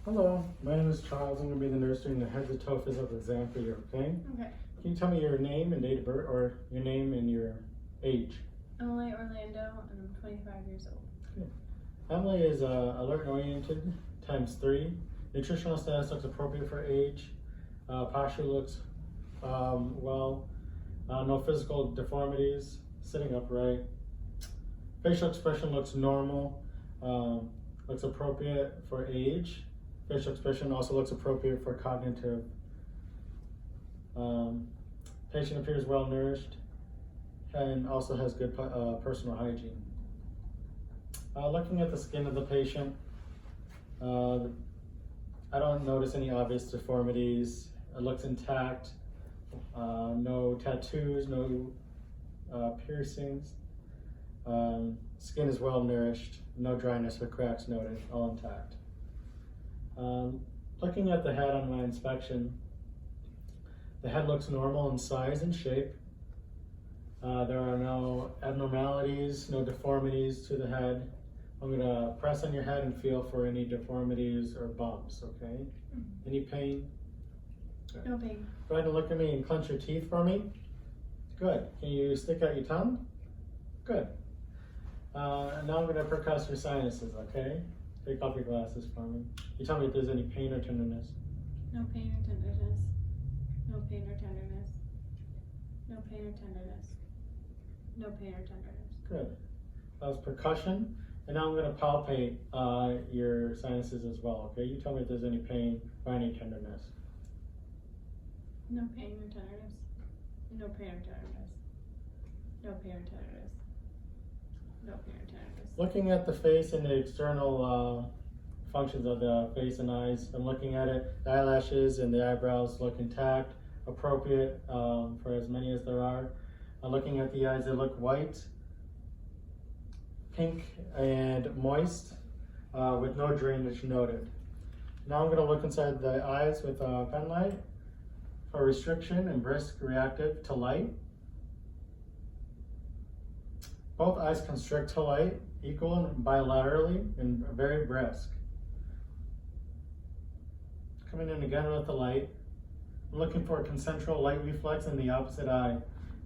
Hello, my name is Charles. I'm going to be the nurse doing the head to toe physical exam for you, okay? Okay. Can you tell me your name and date of birth, or your name and your age? Emily Orlando, and I'm 25 years old. Emily is alert and oriented ×3. Nutritional status looks appropriate for age. Posture looks well. No physical deformities. Sitting upright. Facial expression looks normal. Looks appropriate for age. Facial expression also looks appropriate for cognitive. Patient appears well nourished and also has good personal hygiene. Looking at the skin of the patient, I don't notice any obvious deformities. It looks intact. No tattoos, no piercings. Skin is well nourished. No dryness or cracks noted, all intact. Looking at the head on my inspection, the head looks normal in size and shape. There are no abnormalities, no deformities to the head. I'm going to press on your head and feel for any deformities or bumps, okay? Any pain? No pain. Go ahead and look at me and clench your teeth for me. Good. Can you stick out your tongue? Good. And now I'm going to percuss your sinuses, okay? Take off your glasses for me. You tell me if there's any pain or tenderness. No pain or tenderness. No pain or tenderness. No pain or tenderness. No pain or tenderness. Good. That was percussion. And now I'm going to palpate your sinuses as well, okay? You tell me if there's any pain or any tenderness. No pain or tenderness. No pain or tenderness. No pain or tenderness. No pain or tenderness. Looking at the face and the external functions of the face and eyes, I'm looking at it. The eyelashes and the eyebrows look intact, appropriate for as many as there are. Looking at the eyes, they look white, pink, and moist, with no drainage noted. Now I'm going to look inside the eyes with a pen light for restriction and brisk reactive to light. Both eyes constrict to light, equal and bilaterally, and very brisk. Coming in again with the light. I'm looking for a concentric light reflex in the opposite eye.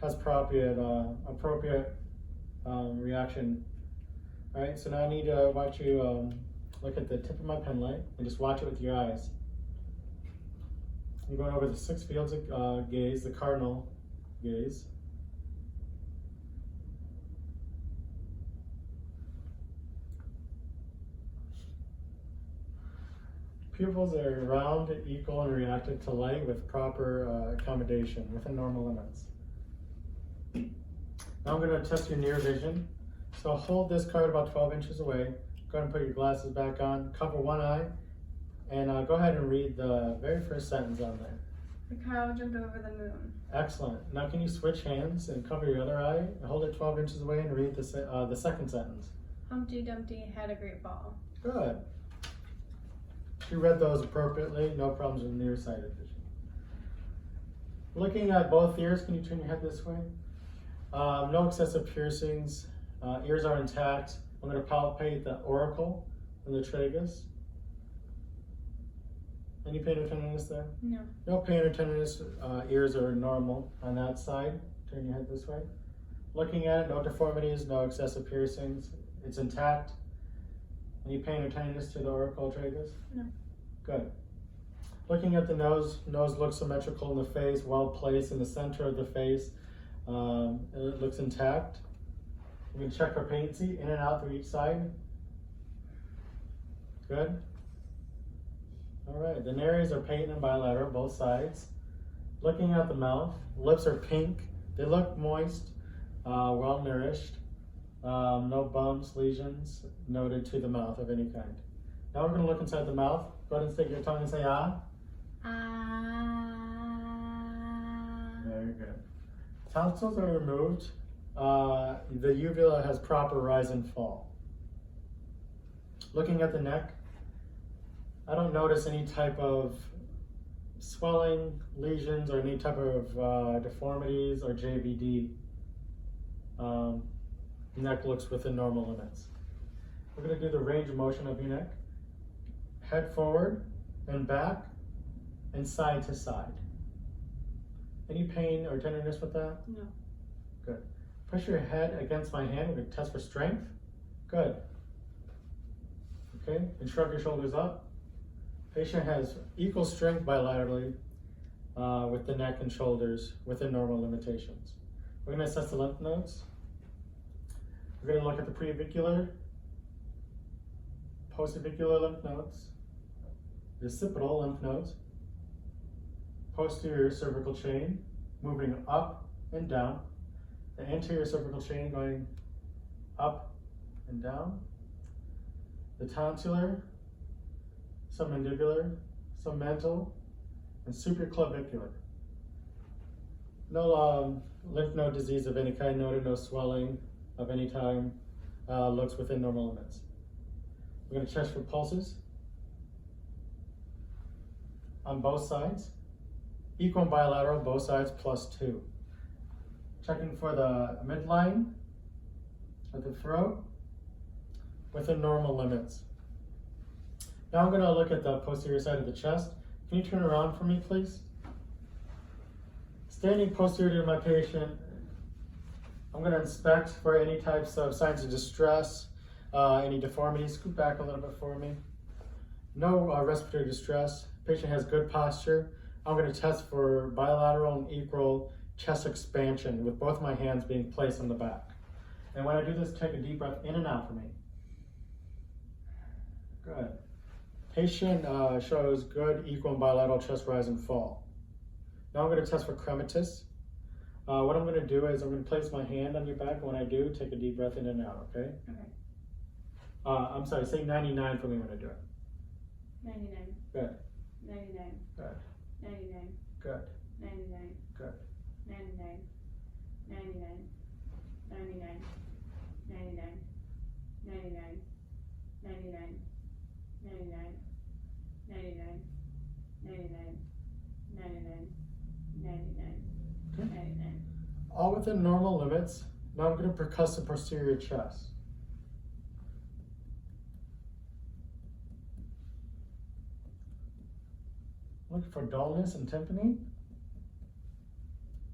Has appropriate reaction. All right, so now I need to watch you look at the tip of my pen light and just watch it with your eyes. I'm going over the 6 fields of gaze, the cardinal gaze. Pupils are round, equal, and reactive to light with proper accommodation within normal limits. Now I'm going to test your near vision. So hold this card about 12 inches away. Go ahead and put your glasses back on. Cover one eye. And go ahead and read the very first sentence on there. The cow jumped over the moon. Excellent. Now can you switch hands and cover your other eye? Hold it 12 inches away and read the second sentence. Humpty Dumpty had a great fall. Good. You read those appropriately. No problems with nearsighted vision. Looking at both ears, can you turn your head this way? No excessive piercings. Ears are intact. I'm going to palpate the auricle and the tragus. Any pain or tenderness there? No. No pain or tenderness. Ears are normal on that side. Turn your head this way. Looking at it, no deformities, no excessive piercings. It's intact. Any pain or tenderness to the auricle tragus? No. Good. Looking at the nose, nose looks symmetrical in the face, well placed in the center of the face. It looks intact. We're going to check for patency in and out through each side. Good. All right, the nares are patent and bilateral, both sides. Looking at the mouth, lips are pink. They look moist, well nourished. No bumps, lesions noted to the mouth of any kind. Now we're going to look inside the mouth. Go ahead and stick your tongue and say ah. Ah. Very good. Tonsils are removed. The uvula has proper rise and fall. Looking at the neck, I don't notice any type of swelling, lesions, or any type of deformities or JVD. Neck looks within normal limits. We're going to do the range of motion of your neck. head forward and back and side to side. Any pain or tenderness with that? No. Good. Push your head against my hand. We're going to test for strength. Good. Okay, and shrug your shoulders up. Patient has equal strength bilaterally with the neck and shoulders within normal limitations. We're going to assess the lymph nodes. We're going to look at the preavicular, postavicular lymph nodes, the occipital lymph nodes, posterior cervical chain moving up and down, the anterior cervical chain going up and down, the tonsillar, submandibular, submental, and supraclavicular. No lymph node disease of any kind noted, no swelling of any time, looks within normal limits. We're going to test for pulses on both sides, equal and bilateral, both sides +2. Checking for the midline of the throat within normal limits. Now I'm going to look at the posterior side of the chest. Can you turn around for me, please? Standing posterior to my patient, I'm going to inspect for any types of signs of distress, any deformities. Scoot back a little bit for me. No respiratory distress. Patient has good posture. I'm going to test for bilateral and equal chest expansion with both my hands being placed on the back. And when I do this, take a deep breath in and out for me. Good. Patient shows good equal and bilateral chest rise and fall. Now I'm going to test for crematous. What I'm going to do is I'm going to place my hand on your back, and when I do, take a deep breath in and out, okay? Okay. I'm sorry, say 99 for me when I do it. 99. Good. 99. Good. 99. Good. 99. Good. 99. 99. 99. 99. 99. 99. 99. 99. 99. 99. 99. Okay. 99. All within normal limits. Now I'm going to percuss the posterior chest. Look for dullness and tympany.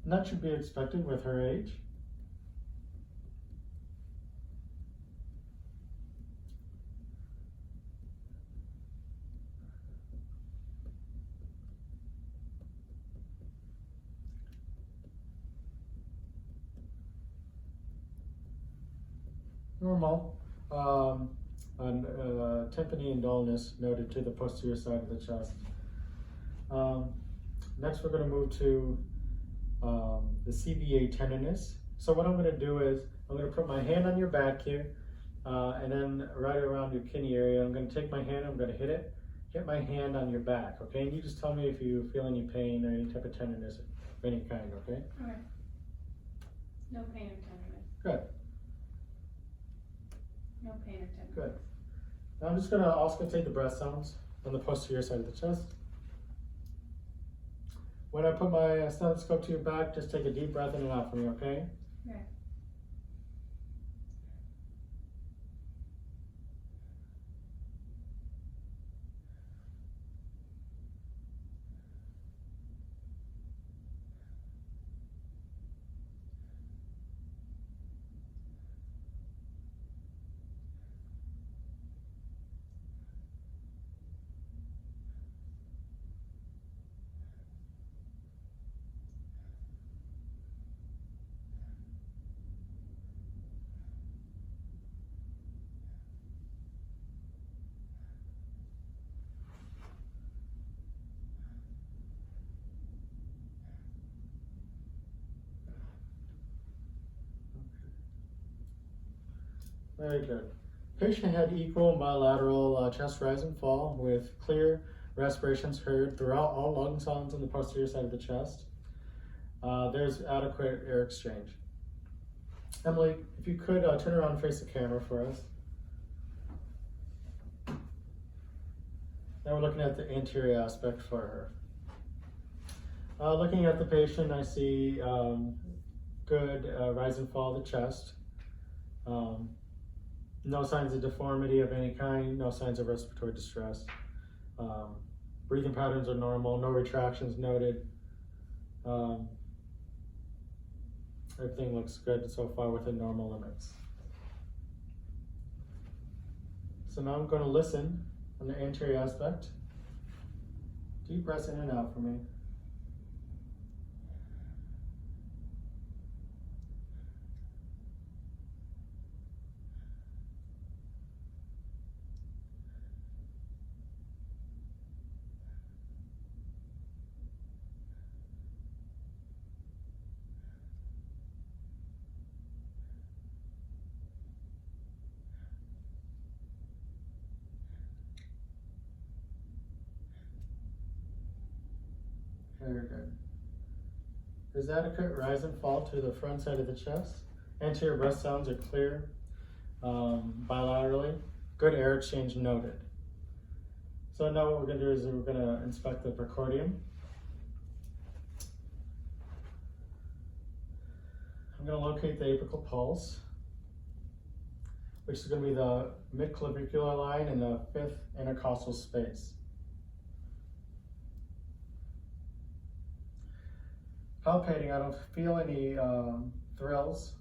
And that should be expected with her age. Normal. Tympany and dullness noted to the posterior side of the chest. Next, we're going to move to the CVA tenderness. So what I'm going to do is I'm going to put my hand on your back here, and then right around your kidney area. I'm going to take my hand. I'm going to hit my hand on your back. Okay, and you just tell me if you feel any pain or any type of tenderness of any kind. Okay. Okay. No pain or tenderness. Good. No pain or tenderness. Good. Now I'm just going to also take the breath sounds on the posterior side of the chest. When I put my stethoscope to your back, just take a deep breath in and out for me, okay? Okay. Very good. Patient had equal and bilateral chest rise and fall with clear respirations heard throughout all lung sounds on the posterior side of the chest. There's adequate air exchange. Emily, if you could turn around and face the camera for us. Now we're looking at the anterior aspect for her. Looking at the patient, I see good rise and fall of the chest. No signs of deformity of any kind, no signs of respiratory distress. Breathing patterns are normal, no retractions noted. Everything looks good so far within normal limits. So now I'm going to listen on the anterior aspect. Deep breaths in and out for me. Very good. There's adequate rise and fall to the front side of the chest. Anterior breath sounds are clear bilaterally. Good air exchange noted. So now what we're going to do is we're going to inspect the precordium. I'm going to locate the apical pulse, which is going to be the midclavicular line in the 5th intercostal space. Palpating, I don't feel any thrills.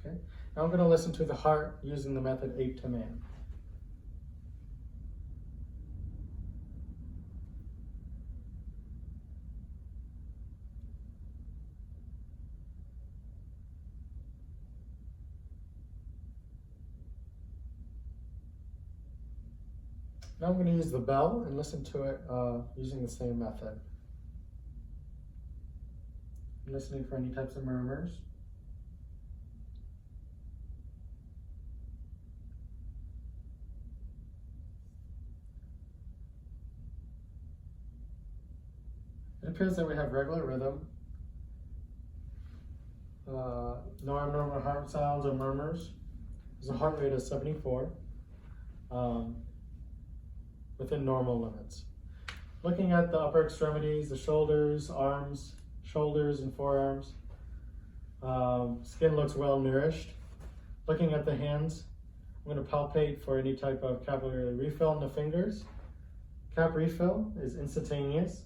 Okay, now I'm going to listen to the heart using the method 8 to man. Now I'm going to use the bell and listen to it using the same method. I'm listening for any types of murmurs. It appears that we have regular rhythm, no abnormal heart sounds or murmurs. There's a heart rate of 74. Within normal limits. Looking at the upper extremities, the shoulders, arms, shoulders and forearms, skin looks well nourished. Looking at the hands, I'm going to palpate for any type of capillary refill in the fingers. Cap refill is instantaneous.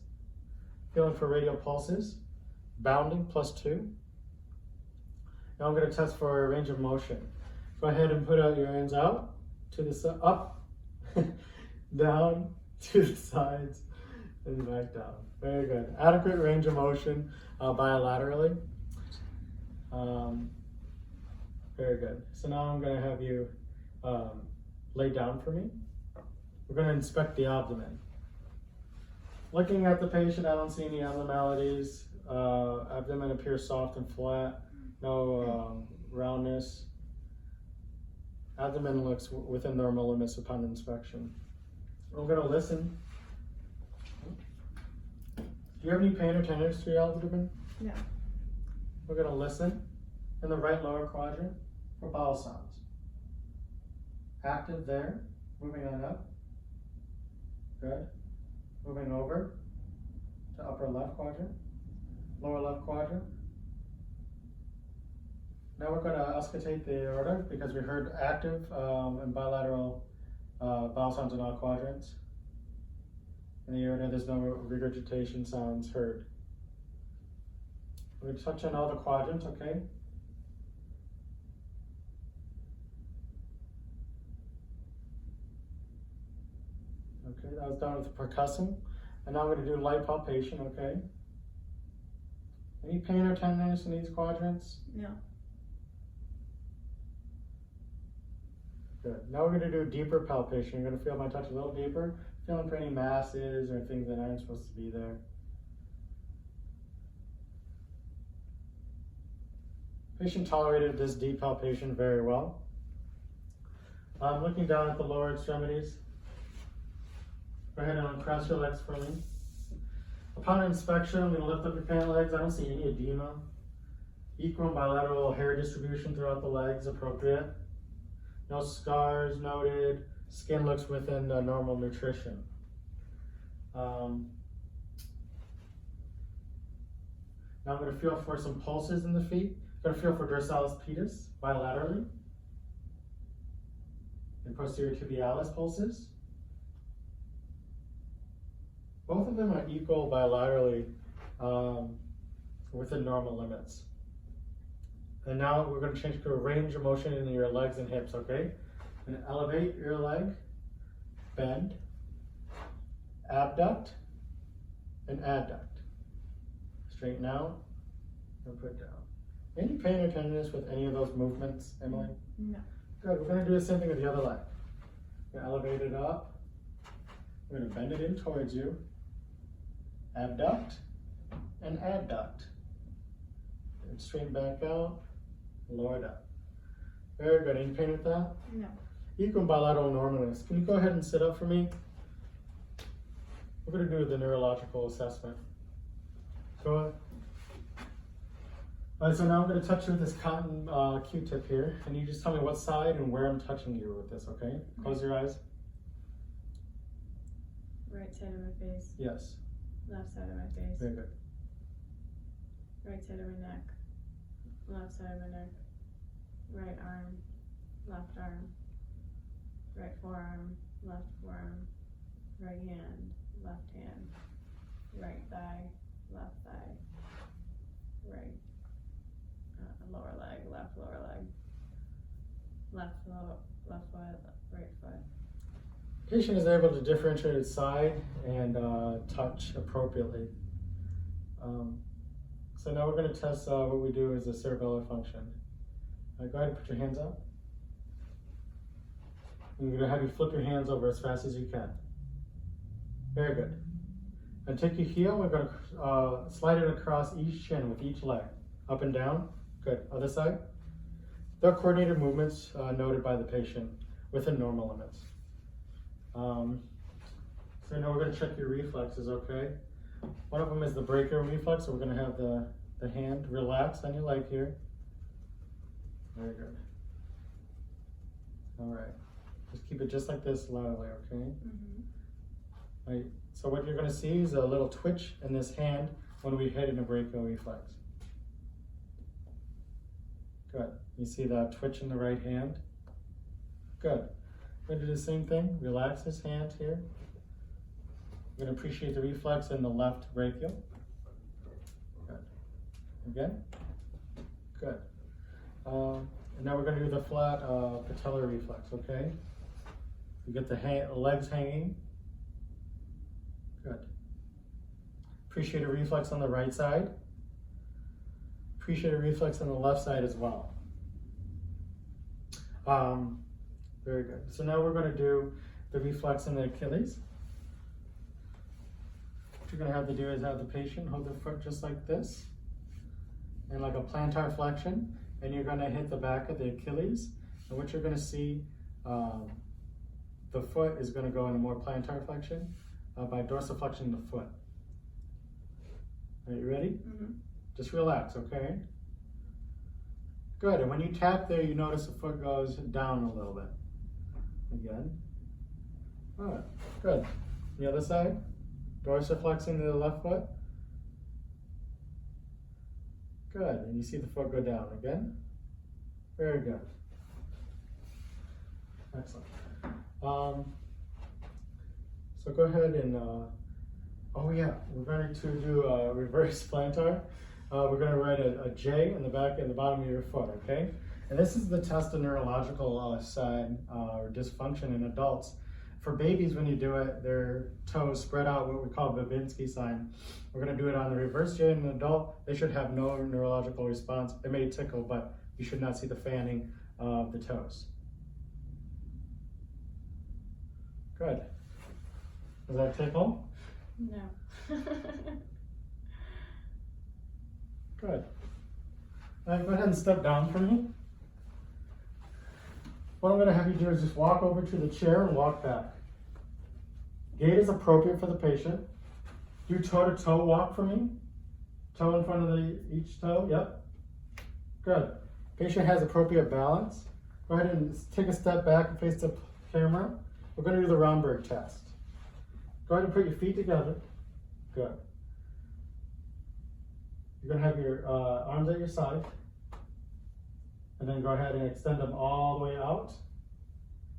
Feeling for radial pulses, bounding +2. Now I'm going to test for range of motion. Go ahead and put out your hands out to the side, up. Down to the sides and back down. Very good. Adequate range of motion bilaterally. Very good. So now I'm going to have you lay down for me. We're going to inspect the abdomen. Looking at the patient, I don't see any abnormalities. Abdomen appears soft and flat. No roundness. Abdomen looks within normal limits upon inspection. We're going to listen. Do you have any pain or tenderness to your abdomen? No. We're going to listen in the right lower quadrant for bowel sounds. Active there. Moving on up. Good. Moving over to upper left quadrant, lower left quadrant. Now we're going to auscultate the aorta because we heard active and bilateral bowel sounds in all quadrants. In the aorta, there's no regurgitation sounds heard. We're going to touch on all the quadrants, okay? Okay, that was done with the percussum. And now I'm going to do light palpation, okay? Any pain or tenderness in these quadrants? No. Good. Now we're going to do deeper palpation. You're going to feel my touch a little deeper. Feeling for any masses or things that aren't supposed to be there. Patient tolerated this deep palpation very well. I'm looking down at the lower extremities. Go ahead and uncross your legs for me. Upon inspection, I'm going to lift up your pant legs. I don't see any edema. Equal and bilateral hair distribution throughout the legs appropriate. No scars noted. Skin looks within normal nutrition. Now I'm going to feel for some pulses in the feet. I'm going to feel for dorsalis pedis bilaterally. and posterior tibialis pulses. Both of them are equal bilaterally within normal limits. And now we're going to change to a range of motion in your legs and hips, okay? And elevate your leg, bend, abduct, and adduct. Straighten out and put down. Any pain or tenderness with any of those movements, Emily? No. Good. We're going to do the same thing with the other leg. We're going to elevate it up. We're going to bend it in towards you. Abduct and adduct. And straighten back out. Lower it up. Very good. Any pain with that? No. Equal bilateral normalness. Can you go ahead and sit up for me? We're going to do the neurological assessment. Go ahead. All right, so now I'm going to touch you with this cotton Q-tip here, and you just tell me what side and where I'm touching you with this, okay? Close your eyes. Right side of my face. Yes. Left side of my face. Very good. Right side of my neck. Left side of my neck. Right arm. Left arm. Right forearm. Left forearm. Right hand. Left hand. Right thigh. Left thigh. Right lower leg. Left lower leg. Left foot. Right foot. Patient is able to differentiate its side and touch appropriately. So now we're going to test what we do is a cerebellar function. Go ahead and put your hands up. I'm going to have you flip your hands over as fast as you can. Very good. And take your heel, we're going to slide it across each shin with each leg. Up and down. Good. Other side. They're coordinated movements noted by the patient within normal limits. So now we're going to check your reflexes, okay? One of them is the brachial reflex, so we're going to have the hand relax on your leg here. Very good. All right. Just keep it just like this loudly, okay? Mm-hmm. All right. So what you're going to see is a little twitch in this hand when we hit in a brachial reflex. Good. You see that twitch in the right hand? Good. We're going to do the same thing. Relax his hand here. We're going to appreciate the reflex in the left brachial. Good. Again. Good. And now we're going to do the flat patellar reflex, okay? You get the legs hanging. Good. Appreciate a reflex on the right side. Appreciate a reflex on the left side as well. Very good. So now we're going to do the reflex in the Achilles. What you're going to have to do is have the patient hold their foot just like this, and like a plantar flexion, and you're going to hit the back of the Achilles. And what you're going to see, the foot is going to go in a more plantar flexion by dorsiflexing the foot. Are you ready? Mm-hmm. Just relax, okay? Good. And when you tap there, you notice the foot goes down a little bit. Again. All right. Good. The other side. Dorsiflexing the left foot. Good. And you see the foot go down again. Very good. Excellent. So go ahead and, oh yeah, we're going to do a reverse plantar. We're going to write a J in the back and the bottom of your foot, okay? And this is the test of neurological side or dysfunction in adults. For babies, when you do it, their toes spread out, what we call Babinski sign. We're going to do it on the reverse J in an adult. They should have no neurological response. It may tickle, but you should not see the fanning of the toes. Good. Does that tickle? No. Good. Now go ahead and step down for me. What I'm going to have you do is just walk over to the chair and walk back. Gait is appropriate for the patient. Do toe-to-toe walk for me. Toe in front of each toe. Yep. Good. Patient has appropriate balance. Go ahead and take a step back and face the camera. We're going to do the Romberg test. Go ahead and put your feet together. Good. You're going to have your arms at your side. And then go ahead and extend them all the way out.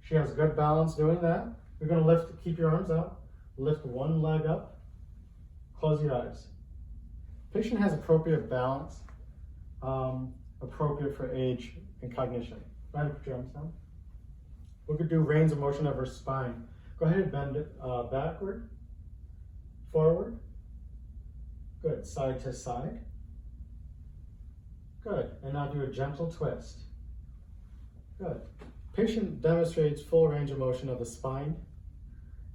She has good balance doing that. You're gonna lift, keep your arms out, lift one leg up, close your eyes. Patient has appropriate balance, appropriate for age and cognition. Go ahead and put your arms down. We're gonna do range of motion of her spine. Go ahead and bend it backward, forward. Good, side to side. Good, and now do a gentle twist. Good. Patient demonstrates full range of motion of the spine.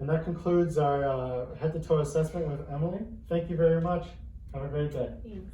And that concludes our head to toe assessment with Emily. Thank you very much. Have a great day. Thanks.